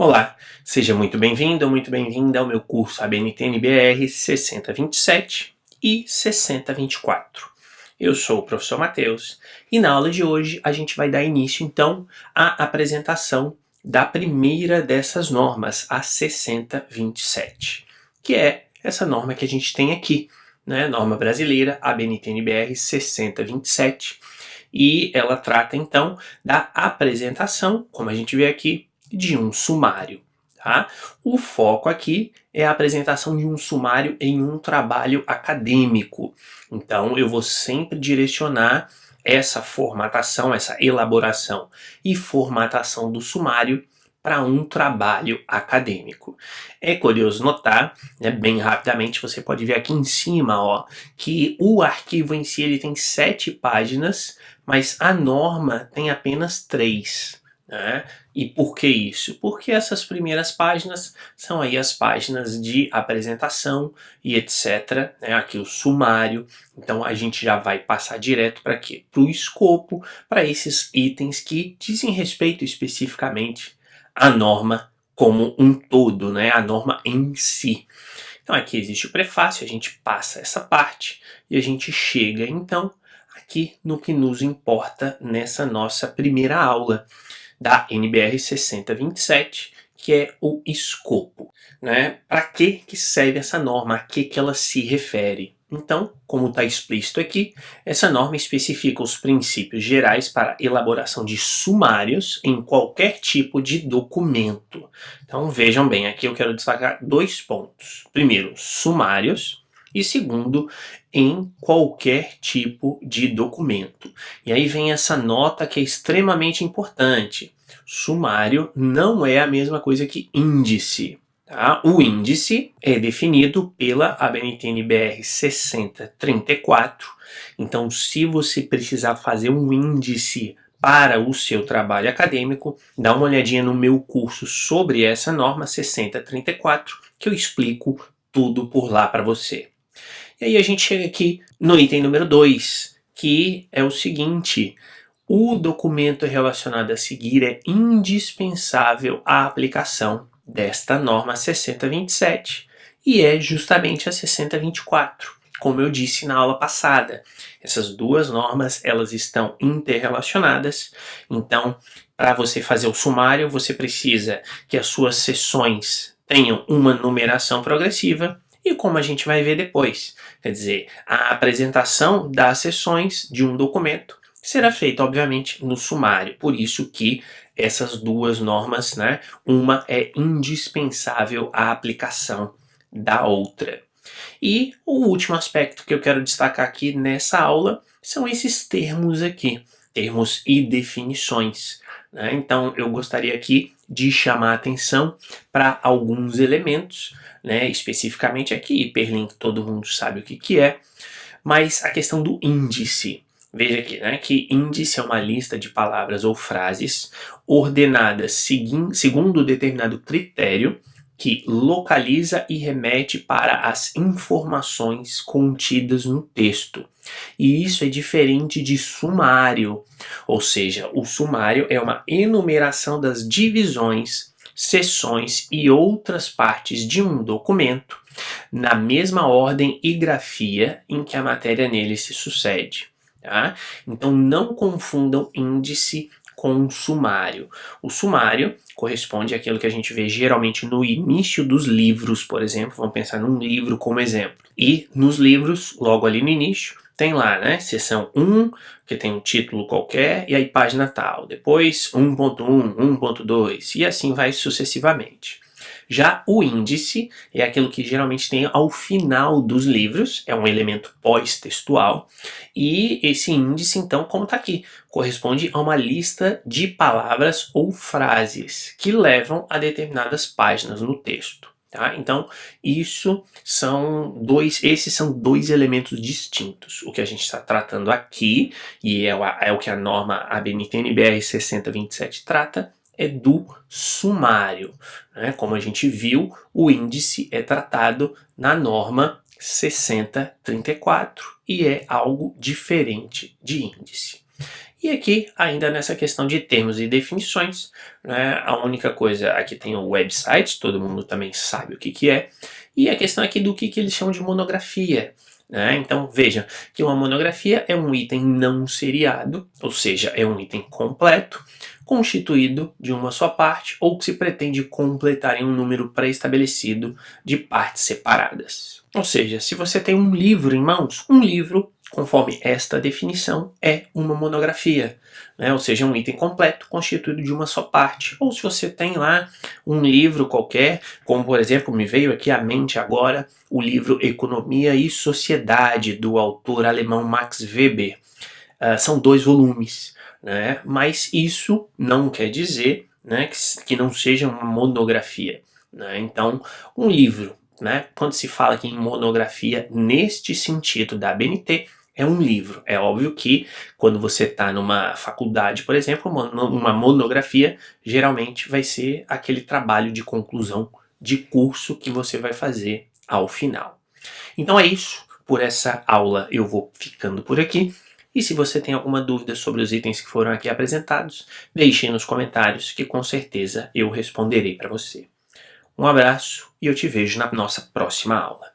Olá, seja muito bem-vindo ou muito bem-vinda ao meu curso ABNT-NBR 6027 e 6024. Eu sou o professor Matheus e na aula de hoje a gente vai dar início então à apresentação da primeira dessas normas, a 6027, que é essa norma que a gente tem aqui, né? Norma brasileira ABNT-NBR 6027, e ela trata então da apresentação, como a gente vê aqui, de um sumário. Tá? O foco aqui é a apresentação de um sumário em um trabalho acadêmico. Então eu vou sempre direcionar essa formatação, essa elaboração e formatação do sumário para um trabalho acadêmico. É curioso notar, né, bem rapidamente, você pode ver aqui em cima, ó, que o arquivo em si ele tem 7 páginas, mas a norma tem apenas 3. Né? E por que isso? Porque essas primeiras páginas são aí as páginas de apresentação e etc. Né? Aqui o sumário. Então a gente já vai passar direto para quê? Para o escopo, para esses itens que dizem respeito especificamente à norma como um todo, né? A norma em si. Então aqui existe o prefácio, a gente passa essa parte e a gente chega então aqui no que nos importa nessa nossa primeira aula da NBR 6027, que é o escopo. Né? Para que serve essa norma? A que ela se refere? Então, como está explícito aqui, essa norma especifica os princípios gerais para elaboração de sumários em qualquer tipo de documento. Então, vejam bem, aqui eu quero destacar 2 pontos. Primeiro, sumários, e segundo, em qualquer tipo de documento. E aí vem essa nota que é extremamente importante. Sumário não é a mesma coisa que índice. Tá? O índice é definido pela ABNT-NBR 6034. Então, se você precisar fazer um índice para o seu trabalho acadêmico, dá uma olhadinha no meu curso sobre essa norma 6034, que eu explico tudo por lá para você. E aí a gente chega aqui no item número 2, que é o seguinte: o documento relacionado a seguir é indispensável à aplicação desta norma 6027 e é justamente a 6024, como eu disse na aula passada. Essas duas normas elas estão interrelacionadas, então para você fazer o sumário você precisa que as suas seções tenham uma numeração progressiva. E como a gente vai ver depois, quer dizer, a apresentação das seções de um documento será feita, obviamente, no sumário. Por isso que essas duas normas, né, uma é indispensável à aplicação da outra. E o último aspecto que eu quero destacar aqui nessa aula são esses termos aqui, termos e definições. Né? Então eu gostaria aqui de chamar a atenção para alguns elementos, né? Especificamente aqui, hiperlink todo mundo sabe o que é, mas a questão do índice. Veja aqui, né, que índice é uma lista de palavras ou frases ordenadas segundo determinado critério que localiza e remete para as informações contidas no texto. E isso é diferente de sumário, ou seja, o sumário é uma enumeração das divisões, seções e outras partes de um documento na mesma ordem e grafia em que a matéria nele se sucede. Tá? Então não confundam índice com sumário. O sumário corresponde àquilo que a gente vê geralmente no início dos livros, por exemplo. Vamos pensar num livro como exemplo. E nos livros, logo ali no início, tem lá, né, seção 1, que tem um título qualquer, e aí página tal. Depois 1.1, 1.2, e assim vai sucessivamente. Já o índice é aquilo que geralmente tem ao final dos livros, é um elemento pós-textual, e esse índice, então, como está aqui, corresponde a uma lista de palavras ou frases que levam a determinadas páginas no texto. Tá? Então, esses são dois elementos distintos. O que a gente está tratando aqui, e é o que a norma ABNT-NBR 6027 trata, é do sumário. Né? Como a gente viu, o índice é tratado na norma 6034 e é algo diferente de índice. E aqui, ainda nessa questão de termos e definições, né, a única coisa, aqui tem o website, todo mundo também sabe o que é, e a questão aqui do que eles chamam de monografia. Né? Então vejam que uma monografia é um item não seriado, ou seja, é um item completo, constituído de uma só parte ou que se pretende completar em um número pré-estabelecido de partes separadas. Ou seja, se você tem um livro em mãos, um livro, conforme esta definição, é uma monografia, né? Ou seja, um item completo constituído de uma só parte. Ou se você tem lá um livro qualquer, como por exemplo, me veio aqui à mente agora o livro Economia e Sociedade, do autor alemão Max Weber. São 2 volumes, né? Mas isso não quer dizer, né, que não seja uma monografia. Né? Então, um livro, né, quando se fala aqui em monografia, neste sentido da ABNT, é um livro. É óbvio que quando você está numa faculdade, por exemplo, uma monografia geralmente vai ser aquele trabalho de conclusão de curso que você vai fazer ao final. Então é isso. Por essa aula eu vou ficando por aqui. E se você tem alguma dúvida sobre os itens que foram aqui apresentados, deixe nos comentários que com certeza eu responderei para você. Um abraço e eu te vejo na nossa próxima aula.